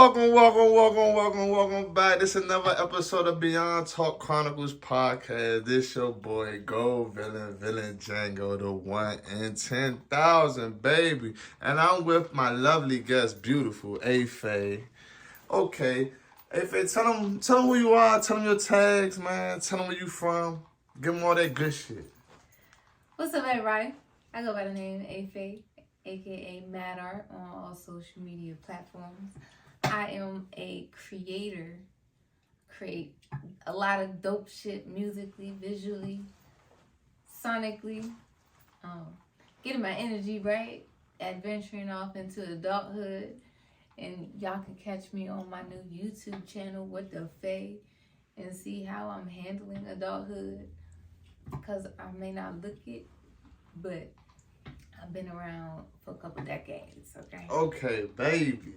Welcome back. This is another episode of Beyond Talk Chronicles podcast. This your boy, Go Villain Django, the 1 in 10,000, baby. And I'm with my lovely guest, beautiful Ayfaye. Okay, Ayfaye, tell them who you are, tell them your tags, man. Tell them where you from. Give them all that good shit. What's up, everybody? I go by the name Ayfaye, aka Mad Art, on all social media platforms. I am a creator, create a lot of dope shit musically, visually, sonically, getting my energy right, adventuring off into adulthood, and y'all can catch me on my new YouTube channel, What the Faye, and see how I'm handling adulthood, because I may not look it, but I've been around for a couple decades, okay? Okay, baby.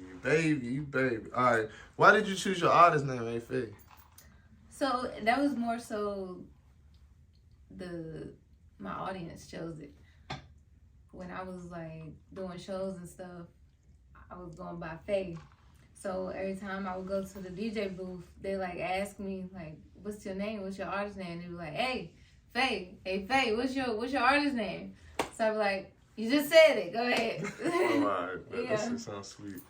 All right, why did you choose your artist name, Ayfaye? So that was more so my audience chose it. When I was like doing shows and stuff, I was going by Faye. So every time I would go to the DJ booth, they like ask me like, "What's your name? What's your artist name?" They were like, "Hey, Faye. Hey, Faye. What's your artist name?" So I'd be like, "You just said it. Go ahead." All right, yeah. That sounds sweet.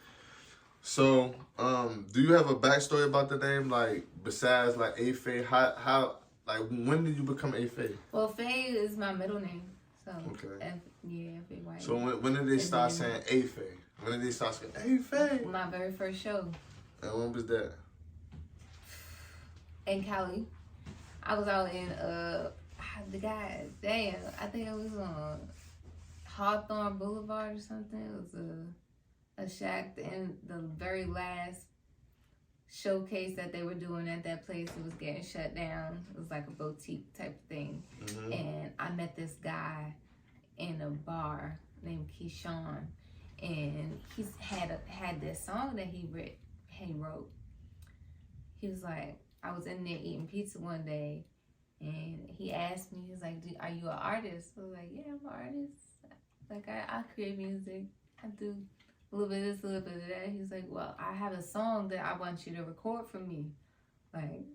So, do you have a backstory about the name, like besides like Ayfaye? How like when did you become Ayfaye? Well, Faye is my middle name, so okay. F-A-Y. So when did they start saying Ayfaye? When did they start saying Ayfaye? My very first show. And when was that? In Cali. I was out in I think it was on Hawthorne Boulevard or something. It was a shack, and the very last showcase that they were doing at that place, it was getting shut down. It was like a boutique type of thing. Mm-hmm. And I met this guy in a bar named Keyshawn, and he's had this song that he wrote. He was like, I was in there eating pizza one day, and he asked me, he was like, "Are you an artist?" I was like, "Yeah, I'm an artist. Like, I create music. I do a little bit of this, a little bit of that." He was like, "Well, I have a song that I want you to record for me. Like,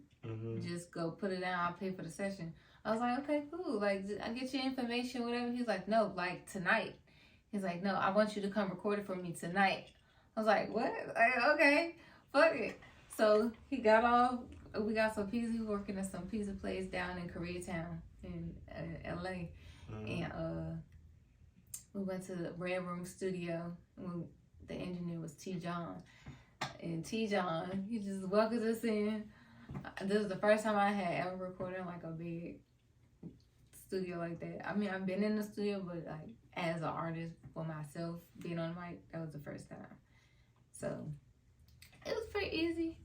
just go put it down. I'll pay for the session." I was like, "Okay, cool. Like, I get your information, whatever." He's like, "No, like tonight." He's like, "No, I want you to come record it for me tonight." I was like, "What?" Like, okay, fuck it. So he got off. We got some pizza. He was working at some pizza place down in Koreatown in LA. And we went to the Red Room studio. The engineer was T. John. And T. John, he just welcomed us in. This was the first time I had ever recorded in like a big studio like that. I mean, I've been in the studio, but like as an artist for myself, being on mic, that was the first time. So it was pretty easy,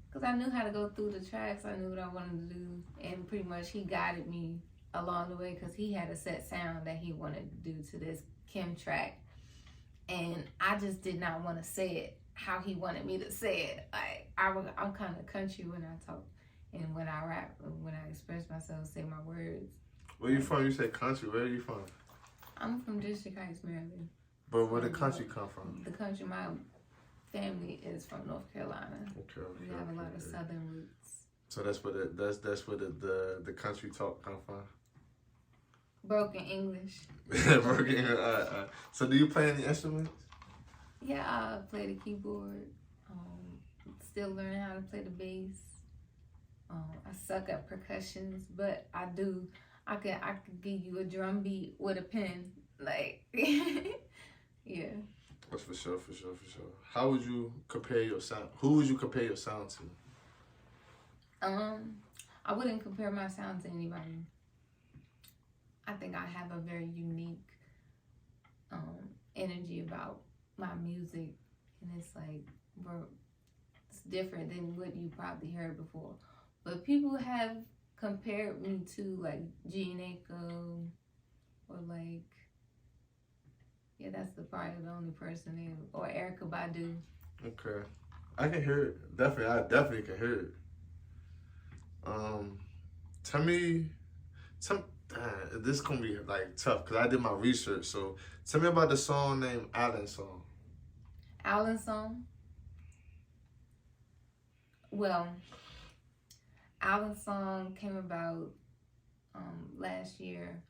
because I knew how to go through the tracks. I knew what I wanted to do, and pretty much he guided me along the way, because he had a set sound that he wanted to do to this Kim track, and I just did not want to say it how he wanted me to say it. Like, I'm kind of country when I talk, and when I rap, when I express myself, say my words. Where you from? You say country. Where are you from? I'm from District Heights, Maryland. But where the country come from? The country, my family is from North Carolina. Okay. We have a lot of southern roots. So that's where the country talk come from. Broken English. Broken English. So do you play any instruments? Yeah, I play the keyboard. Still learning how to play the bass. I suck at percussions, but I do. I could give you a drum beat with a pen. Like, yeah. That's for sure. How would you compare your sound? Who would you compare your sound to? I wouldn't compare my sound to anybody. I think I have a very unique energy about my music, and it's like it's different than what you probably heard before. But people have compared me to like Gene Aiko, or like, yeah, that's probably the only person or Erykah Badu. Okay, I can hear it. I definitely can hear it. Tell me, this is gonna be like tough because I did my research. So tell me about the song named Allen Song. Allen Song. Well, Alan's song came about last year.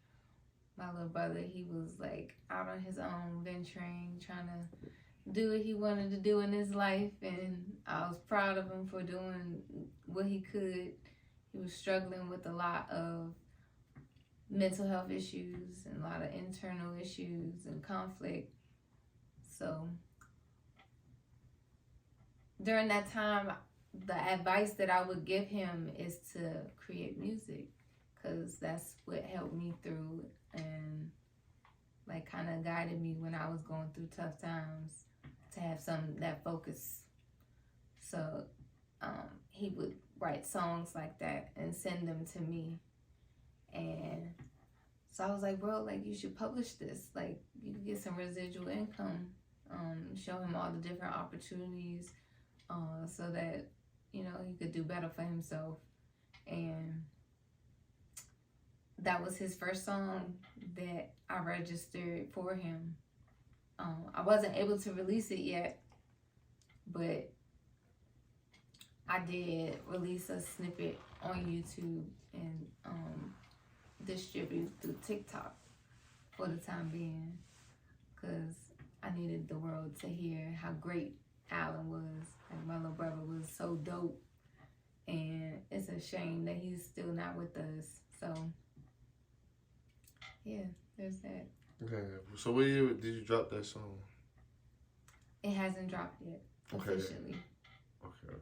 My little brother, he was like out on his own, venturing, trying to do what he wanted to do in his life, and I was proud of him for doing what he could. He was struggling with a lot of mental health issues and a lot of internal issues and conflict. So during that time, the advice that I would give him is to create music, because that's what helped me through and like kind of guided me when I was going through tough times, to have that focus. So he would write songs like that and send them to me. And so I was like, bro, like you should publish this. Like you could get some residual income. Show him all the different opportunities so that, you know, he could do better for himself. And that was his first song that I registered for him. I wasn't able to release it yet, but I did release a snippet on YouTube and distribute through TikTok for the time being, because I needed the world to hear how great Alan was. Like my little brother was so dope, and it's a shame that he's still not with us. So yeah, there's that. Okay, so what year did you drop that song? It hasn't dropped yet officially. Okay.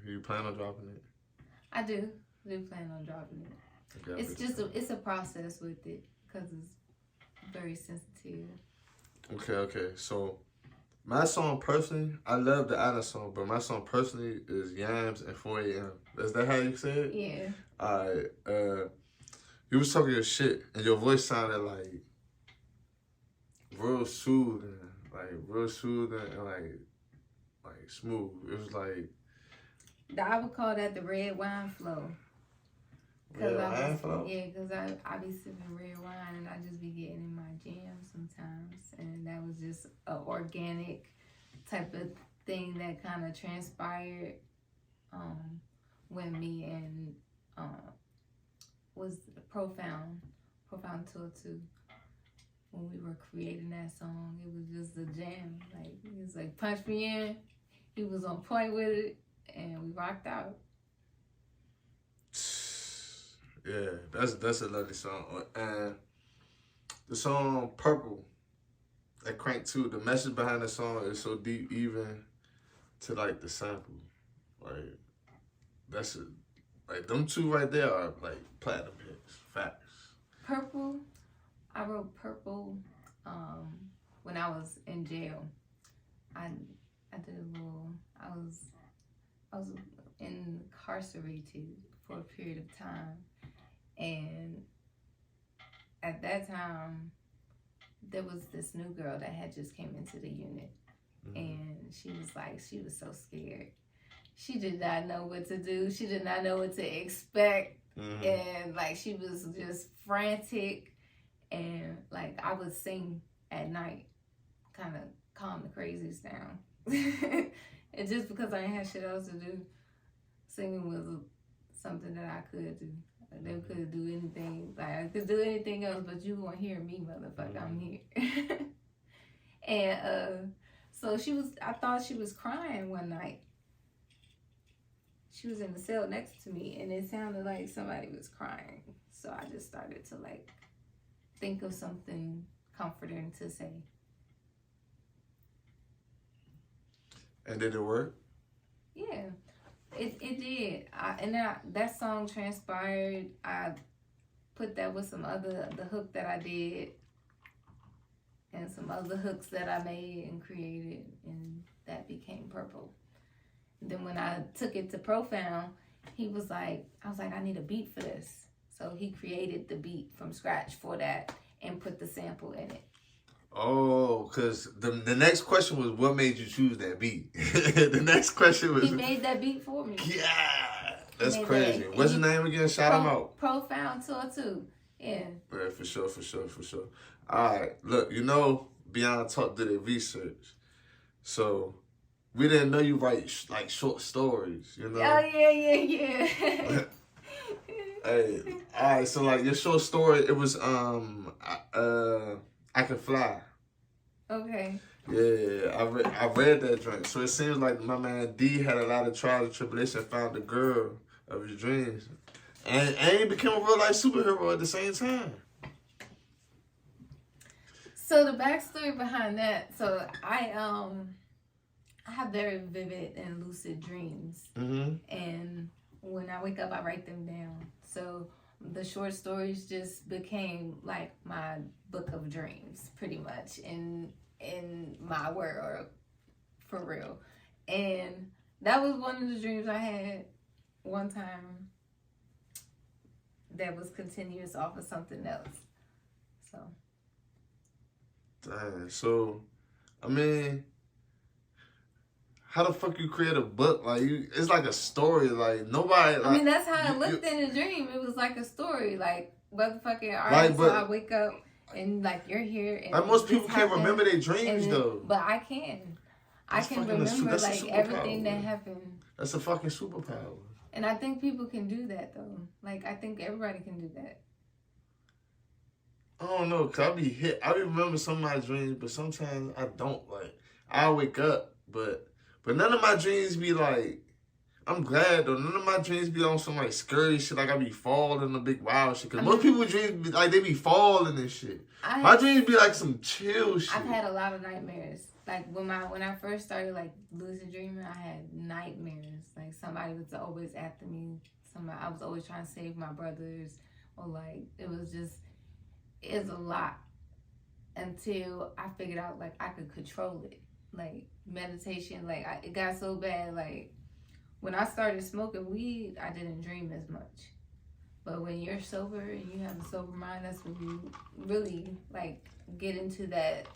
You plan on dropping it? I do plan on dropping it. Okay, it's just it's a process with it, because it's very sensitive. Okay. So my song personally, I love the Alan song, but my song personally is Yams and 4 a.m. Is that how you say it? Yeah. Alright, you was talking your shit, and your voice sounded like real soothing and like smooth. It was like I would call that the red wine flow. red wine flow. Yeah, because I be sipping red wine and I just be getting in my jam sometimes, and that was just an organic type of thing that kind of transpired when me and was Profound Tour 2. When we were creating that song, it was just a jam. Like he was like, punch me in. He was on point with it, and we rocked out. Yeah, that's a lovely song. And the song Purple, that Crank 2, the message behind the song is so deep, even to like the sample. Like that's it. Like them two right there are like platinum hits. Facts. Purple, I wrote Purple when I was in jail. I did a little. I was incarcerated for a period of time, and at that time there was this new girl that had just came into the unit, and she was so scared. She did not know what to do. She did not know what to expect, and like she was just frantic, and like I would sing at night, kind of calm the crazies down. And just because I didn't have shit else to do, singing was something that I could do. They could do anything. Like I could do anything else, but you won't hear me, motherfucker. I'm here. And so I thought she was crying one night. She was in the cell next to me, and it sounded like somebody was crying. So I just started to like think of something comforting to say. And did it work? Yeah, it did. That song transpired. I put that with the hook that I did, and some other hooks that I made and created, and that became Purple. And then when I took it to Profound, I was like, I need a beat for this. So he created the beat from scratch for that and put the sample in it. Oh, because the next question was, what made you choose that beat? The next question was... He made that beat for me. Yeah! That's crazy. What's his name again? Shout him out. Profound Tour 2. Yeah. Yeah, for sure. All right. Look, Beyond Talk did their research. So, we didn't know you write like short stories, you know. Oh yeah. Hey, all right. So like your short story, it was I Can Fly. Okay. Yeah, I read that joint. So it seems like my man D had a lot of trials and tribulation, found the girl of his dreams, and he became a real life superhero at the same time. So the backstory behind that, so I have very vivid and lucid dreams, and when I wake up, I write them down. So the short stories just became like my book of dreams, pretty much, in my world, for real. And that was one of the dreams I had one time that was continuous off of something else. So. Dang. So, I mean, how the fuck you create a book? Like it's like a story. Like nobody. Like, I mean, that's how it looked in the dream. It was like a story. Like motherfucking. All right, so I wake up and like you're here. And like most people can't remember their dreams though. But I can. I can remember like everything that happened. That's a fucking superpower. And I think people can do that though. Like I think everybody can do that. I don't know, cause I remember some of my dreams, but sometimes I don't. Like I wake up, but none of my dreams be like. I'm glad though. None of my dreams be on some like scary shit, like I be falling a big wild shit. Cause most people dreams be, like they be falling and shit. My dreams be like some chill shit. I've had a lot of nightmares. Like when I first started like lucid dreaming, I had nightmares. Like somebody was always after me. I was always trying to save my brothers, or like it's a lot until I figured out like I could control it. Like meditation, like it got so bad. Like when I started smoking weed, I didn't dream as much. But when you're sober and you have a sober mind, that's when you really like get into that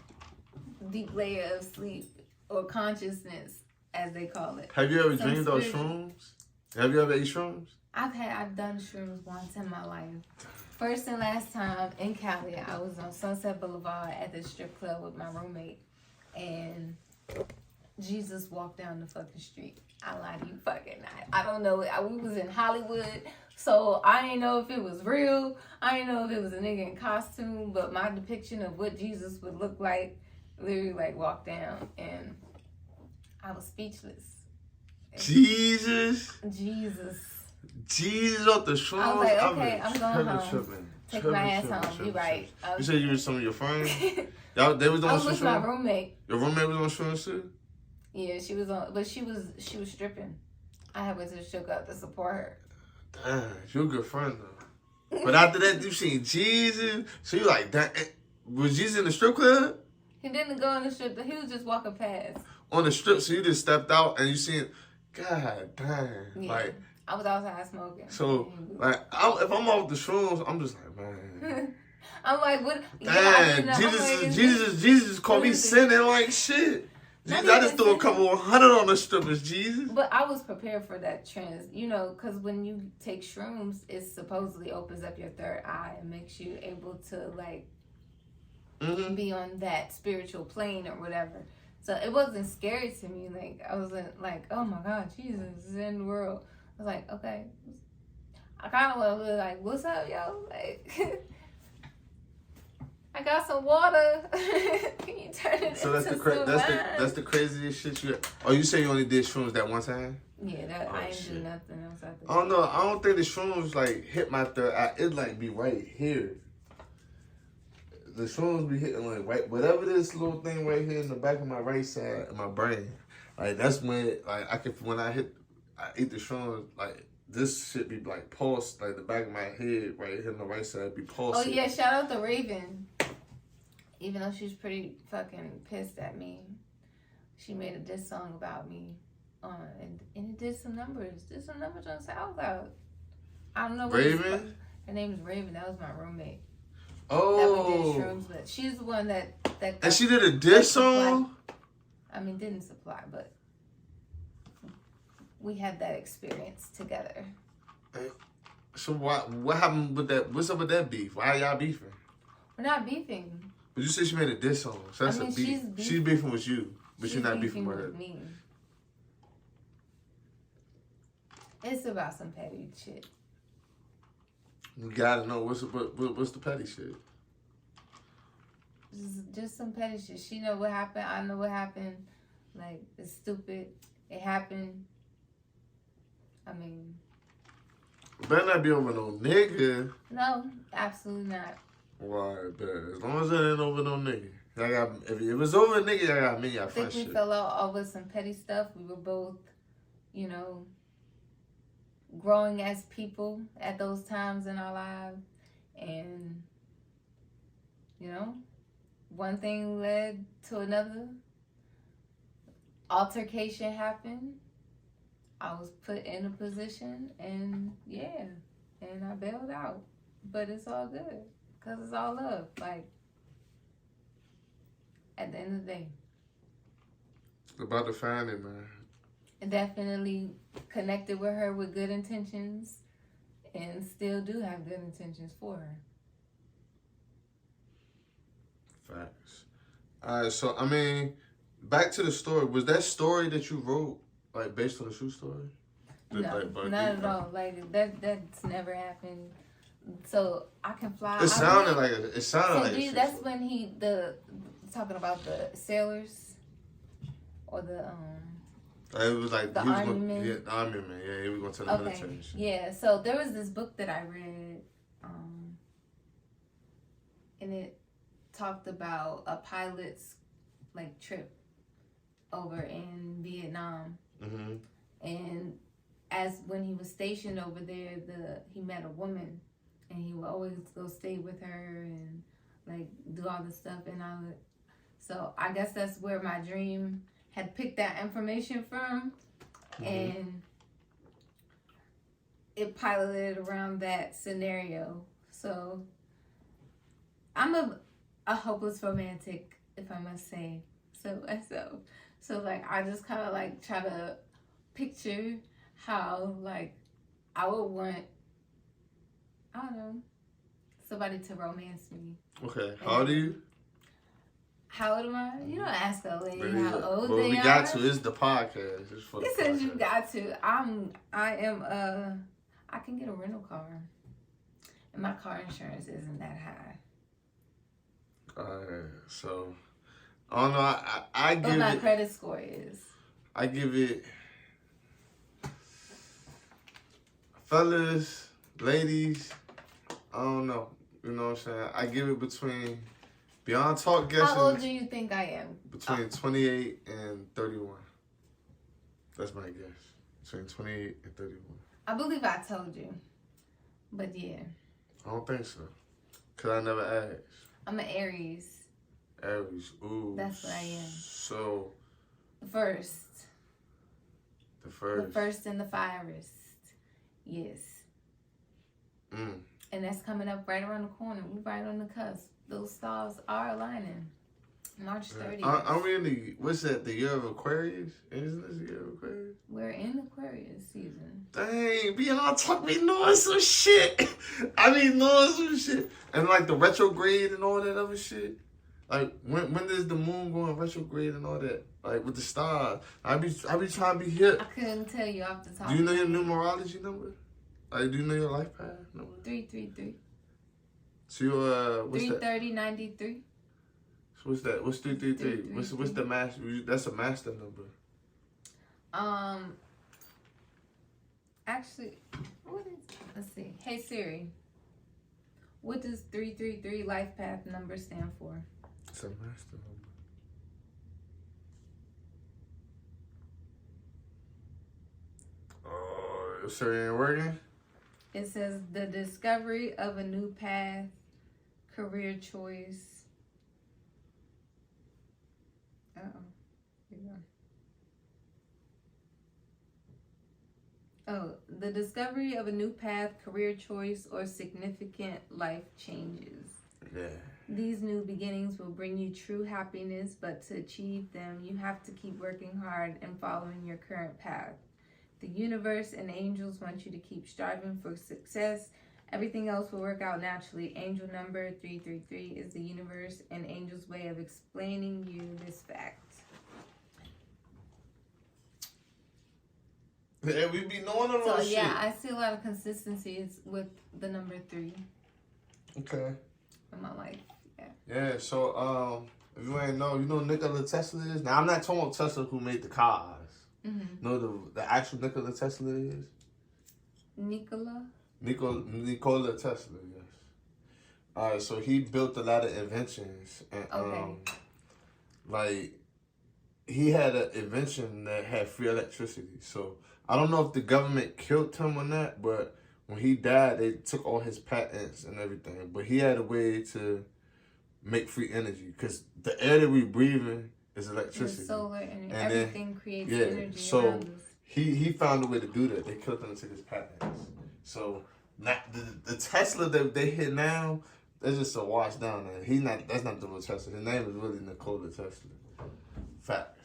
deep layer of sleep or consciousness, as they call it. Have you ever dreamed of shrooms? Have you ever ate shrooms? I've done shrooms once in my life. First and last time in Cali, I was on Sunset Boulevard at the strip club with my roommate, and Jesus walked down the fucking street. I lie to you fucking not. I don't know. We was in Hollywood, so I didn't know if it was real. I didn't know if it was a nigga in costume, but my depiction of what Jesus would look like literally like walked down, and I was speechless. Jesus off the shrooms. I was like, okay, I'm going home. Take my ass home. You right. You said you were some of your friends? They was on I was with my shrooms? roommate. Your roommate was on shrooms too? Yeah, she was on, but she was stripping. I had went to the strip club to support her. Damn, you're a good friend though. But after that, you seen Jesus, so you like, damn, was Jesus in the strip club? He didn't go in the strip. He was just walking past. On the strip, so you just stepped out and you seen, God damn, Yeah. like. I was outside smoking. So, like, if I'm off the shrooms, I'm just like, man. I'm like, what? Damn, Jesus called me sinning like shit. Jesus, I just threw a couple 100 on the strippers, Jesus. But I was prepared for that because when you take shrooms, it supposedly opens up your third eye and makes you able to, like, be on that spiritual plane or whatever. So it wasn't scary to me. Like, I wasn't like, oh my God, Jesus is in the world. I was like, okay. I kind of was like, what's up, yo? Like, I got some water. Can you turn it so into that's the craziest shit you. Oh, you say you only did shrooms that one time? Yeah, I didn't do nothing else after that. I don't know. I don't think the shrooms like hit my third eye. It like be right here. The shrooms be hitting like right, whatever this little thing right here in the back of my right side of my brain. Like that's when when I eat the shrooms, like this shit be like pulse, like the back of my head right here on the right side be pulsing. Oh yeah, shout out to Raven. Even though she's pretty fucking pissed at me, she made a diss song about me, and it did some numbers. Did some numbers on SoundCloud. I don't know what Raven. Her name is Raven. That was my roommate. Oh. That we did shrooms with. She's the one that. And she did a diss song. I mean, didn't supply, but we had that experience together. So what happened with that? What's up with that beef? Why are y'all beefing? We're not beefing. But you said she made a diss song, so that's a beef. She's beefing with you, but you're not beefing with her. Me. It's about some petty shit. You gotta know what's the petty shit. Just some petty shit. She know what happened. I know what happened. Like, it's stupid. It happened. I mean, Better not be over no nigga. no, absolutely not. Why? As long as it ain't over no nigga. If it was over a nigga, I got me. I think we fell out over some petty stuff. We were both, you know, growing as people at those times in our lives. And, you know, one thing led to another. Altercation happened. I was put in a position, and yeah, and I bailed out. But it's all good, because it's all love. Like, at the end of the day. About to find it, man. I definitely connected with her with good intentions, and still do have good intentions for her. Facts. All right, so, I mean, back to the story. Was that story that you wrote, like, based on a true story? No, not at all. Like, that's never happened. So, I can fly. It sounded like a that's story. When talking about the sailors, or the, it was like, the army men. Yeah, the army man. Yeah, he was going to the military. Yeah, so there was this book that I read, and it talked about a pilot's, like, trip over in Vietnam. Mm-hmm. And when he was stationed over there, he met a woman, and he would always go stay with her and, like, do all this stuff and all that. So I guess that's where my dream had picked that information from, mm-hmm. and it piloted around that scenario. So I'm a hopeless romantic, if I must say so myself. So like, I just kind of like try to picture how, like, I would want, I don't know, somebody to romance me. Okay, how old are you? How old am I? You don't ask a lady how old well, they we are. got to. It's the podcast. It's for the podcast. Says you got to. I can get a rental car. And my car insurance isn't that high. Alright, so, I don't know, I give it... What my credit score is. I give it... Fellas, ladies, I don't know. You know what I'm saying? I give it between... Beyond Talk guesses... How old do you think I am? Between 28 and 31. That's my guess. Between 28 and 31. I believe I told you. But yeah. I don't think so. Because I never asked. I'm an Aries. Aries, ooh. That's what I am. So... The first. The first. The first and the firest. Yes. Mm. And that's coming up right around the corner. We're right on the cusp. Those stars are aligning. March 30th. I'm really, what's that, the year of Aquarius? Isn't this the year of Aquarius? We're in Aquarius season. Dang, Beyond Talk me knowing some shit. I be knowing some shit. And like the retrograde and all that other shit. Like, when does the moon go in retrograde and all that? Like, with the stars. I be trying to be hip. I couldn't tell you off the top. Do you know your numerology number? Like, do you know your life path number? 333. So you, what's 330 93. So what's that? What's 333? What's the master? That's a master number. Actually, what is? Let's see. Hey Siri, what does 333 life path number stand for? It's a master number. Oh, Siri ain't working. It says the discovery of a new path, career choice. Here we go. Oh, the discovery of a new path, career choice, or significant life changes. Yeah. These new beginnings will bring you true happiness, but to achieve them, you have to keep working hard and following your current path. The universe and angels want you to keep striving for success. Everything else will work out naturally. Angel number 333 is the universe and angels' way of explaining you this fact. Yeah, we be knowing a little So shit. yeah, I see a lot of consistencies with the number 3 Okay. in my life. Yeah. Yeah, so if you ain't know, you know Nikola Tesla is? Now I'm not talking about Tesla who made the cars. Mm-hmm. No, the actual Nikola Tesla is? Nikola Tesla, yes. Alright, so he built a lot of inventions and Okay. like he had an invention that had free electricity. So I don't know if the government killed him or not, but when he died, they took all his patents and everything. But he had a way to make free energy because the air that we breathing is electricity. The solar and And everything creates yeah, energy so around us. he found a way to do that. They killed him and took his patents. So not the Tesla that they hit now, that's just a wash down. And that's not the real Tesla. His name is really Nikola Tesla. Facts.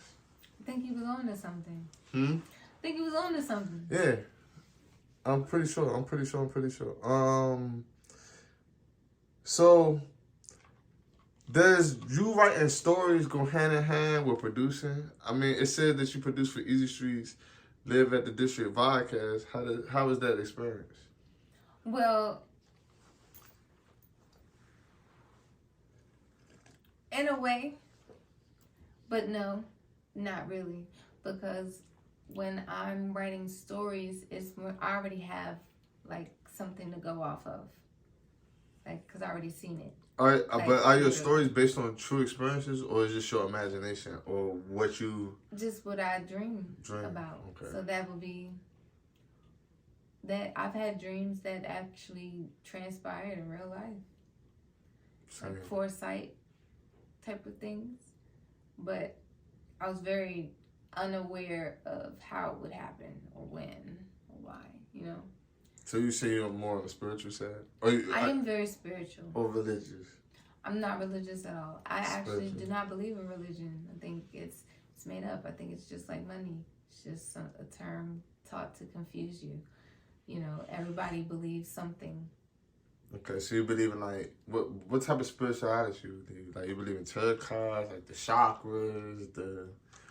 I think he was on to something. Hmm? I think he was on to something. Yeah. I'm pretty sure. So does you writing stories go hand in hand with producing? I mean, it said that you produce for Easy Streets, live at the District Vodcast. How was that experience? Well, in a way, but no, not really, because when I'm writing stories, it's more, I already have like something to go off of, like because I already seen it. All right, Like, but are your true. stories based on true experiences, or is just your imagination, or what you Just what I dream about? Okay. So that would be that I've had dreams that actually transpired in real life, Same. like foresight type of things, but I was very unaware of how it would happen or when or why, you know. So you say you're more on the spiritual side, I am very spiritual. Or religious? I'm not religious at all. I actually Spiritual. do not believe in religion. I think it's made up. I think it's just like money. It's just a term taught to confuse you. You know, everybody believes something. Okay, so you believe in like what type of spirituality you believe? Like you believe in tarot cards, like the chakras, the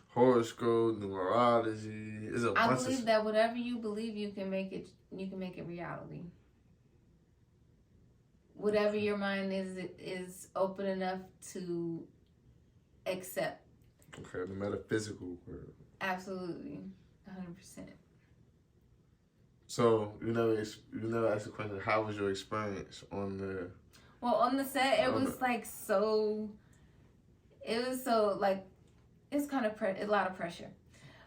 horoscope, numerology. Is a I bunch believe of that whatever you believe, you can make it. You can make it reality. Whatever your mind is open enough to accept. Okay, the metaphysical world. Absolutely, 100%. So you never asked the question. How was your experience on the? Well, on the set, it was like so. It was so like, it's kind of a lot of pressure.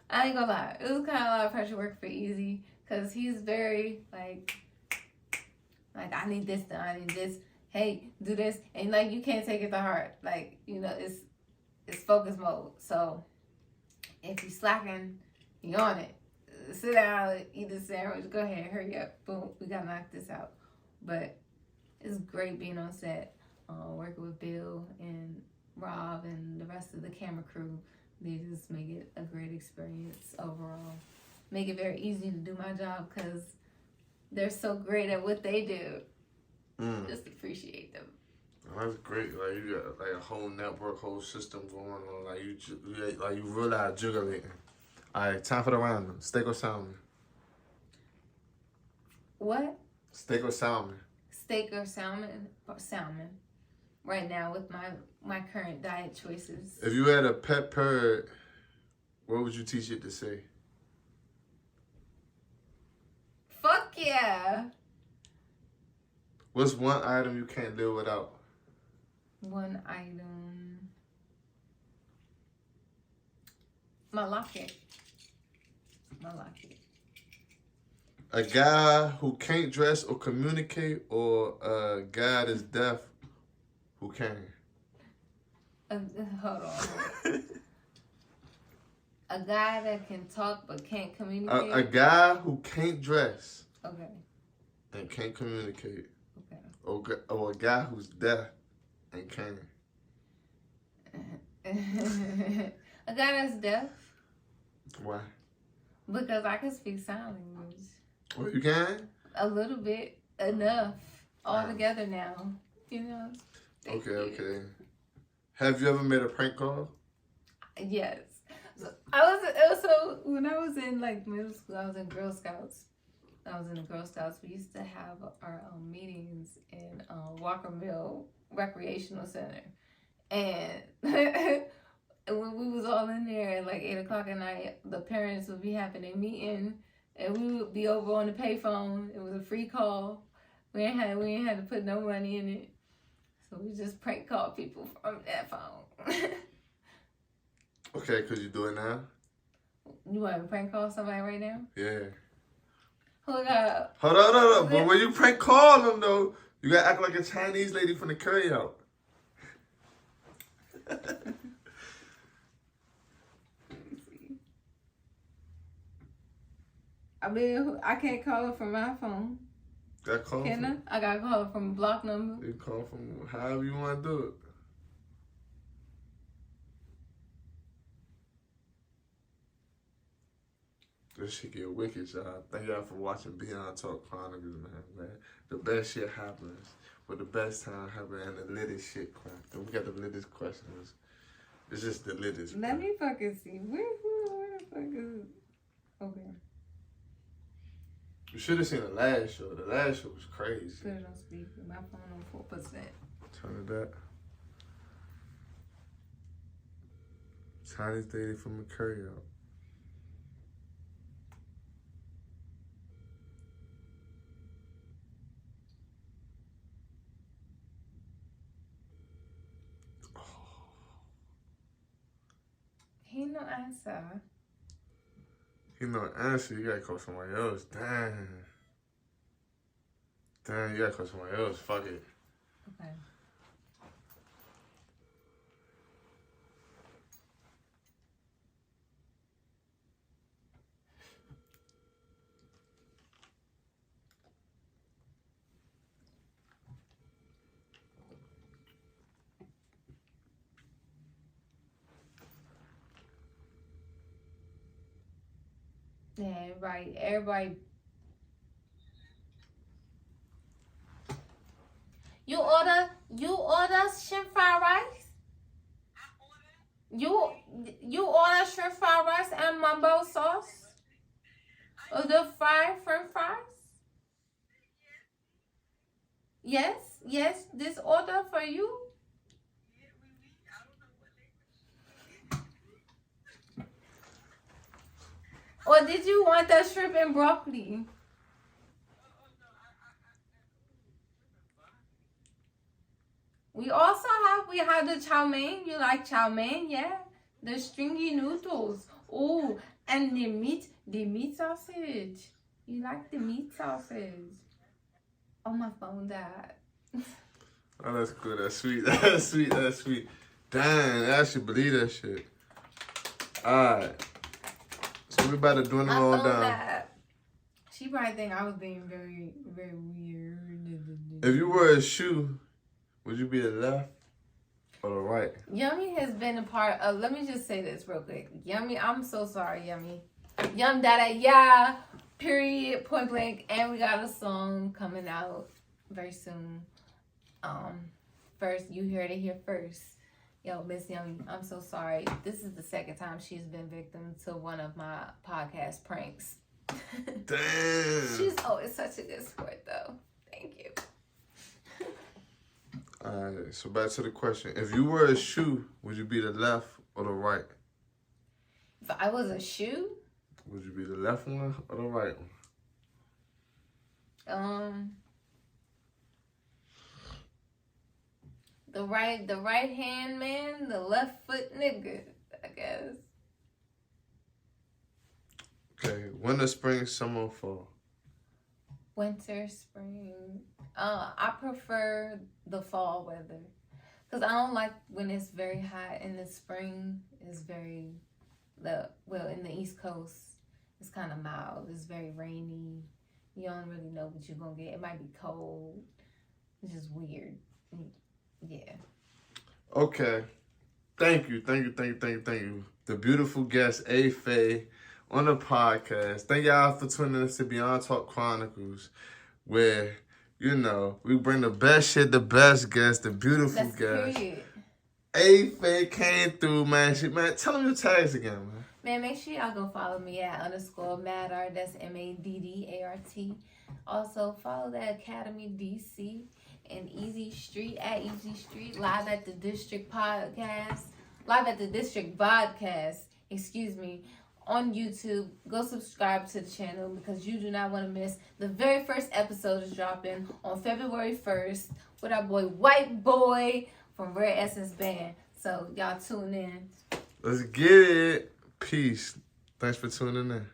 I ain't gonna lie, it was kind of a lot of pressure work for Easy because he's very like I need this done, I need this. Hey, do this, and like you can't take it to heart. Like you know, it's focus mode. So if you slacking, you on it. Sit down, eat the sandwich. Go ahead, hurry up. Boom, we gotta knock this out. But it's great being on set, working with Bill and Rob and the rest of the camera crew. They just make it a great experience overall. Make it very easy to do my job because they're so great at what they do. Just appreciate them. Oh, that's great. Like you got like a whole network, whole system going on. Like you realize juggling. All right, time for the random. Steak or salmon? What? Steak or salmon? Steak or salmon? Salmon. Right now with my current diet choices. If you had a pet bird, what would you teach it to say? Fuck yeah! What's one item you can't live without? One item. My locket. A guy who can't dress or communicate, or a guy that's deaf who can? Hold on. A guy that can talk but can't communicate? A guy who can't dress. Okay. And can't communicate. Okay. Or a guy who's deaf and can. A guy that's deaf? Why? Because I can speak sign language. Well, you can? A little bit. Enough. All together now. You know? Okay. Have you ever made a prank call? Yes. So when I was in like middle school, I was in Girl Scouts. I was in the Girl Scouts. We used to have our meetings in Walker Mill Recreational Center, and when we was all in there at like 8 o'clock at night, the parents would be having a meeting, and we would be over on the payphone. It was a free call. We ain't had to put no money in it, so we just prank call people from that phone. Okay, could you do it now? You want to prank call somebody right now? Yeah. Hold up. Hold on. But when you prank call them, though, you gotta act like a Chinese lady from the curry out. I mean, I can't call her from my phone. Got call Can from, I? I gotta call her from a block number. you call from however you want to do it. This shit get wicked, y'all. Thank y'all for watching Beyond Talk Chronicles, man. The best shit happens. With the best time happens and the littest shit cracked. And we got the littest questions. It's just the littest. Let me fucking see. Where the fuck is... Okay. You should have seen the last show. The last show was crazy. Put it on speaker. My phone on 4%. Turn it up. Chinese lady from the curry out. He no answer. You know, answer, you gotta call somebody else. Damn, you gotta call somebody else. Fuck it. Okay. Yeah, right. Everybody. You order shrimp fried rice? You order shrimp fried rice and mumbo sauce? Or the fried french fries? Yes, this order for you? Or did you want the shrimp and broccoli? We have the chow mein. You like chow mein, yeah? The stringy noodles. Oh, and the meat sausage. You like the meat sausage. Oh, my phone died. Oh, that's cool. That's sweet. That's sweet. Damn, I actually believe that shit. Alright. So we about to dwindle on down. That. She probably think I was being very, very weird. If you were a shoe, would you be the left or the right? Yummy has been a part of, let me just say this real quick. Yummy, I'm so sorry, Yummy. Yum Dada, yeah, period, point blank. And we got a song coming out very soon. First, you heard it here first. Yo, Miss Yummy, I'm so sorry. This is the second time she's been victim to one of my podcast pranks. Damn. She's always such a good sport, though. Thank you. Alright, so back to the question. If you were a shoe, would you be the left or the right? If I was a shoe? Would you be the left one or the right one? The right hand man, the left foot nigga, I guess. Okay, winter, spring, summer, fall. Winter, spring. I prefer the fall weather. Because I don't like when it's very hot. In the spring, it's very, in the East Coast, it's kind of mild. It's very rainy. You don't really know what you're going to get. It might be cold. It's just weird. Yeah. Okay. Thank you. The beautiful guest, Ayfaye, on the podcast. Thank y'all for tuning in to Beyond Talk Chronicles, where, you know, we bring the best shit, the best guests, the beautiful guests. Ayfaye came through, man. Man, tell them your tags again, man. Man, make sure y'all go follow me at _Maddart. That's MADDART. Also, follow the Academy DC and Easy Street at Easy Street. Live at the District Podcast. Excuse me. On YouTube. Go subscribe to the channel because you do not want to miss the very first episode is dropping on February 1st with our boy White Boy from Rare Essence Band. So y'all tune in. Let's get it. Peace. Thanks for tuning in.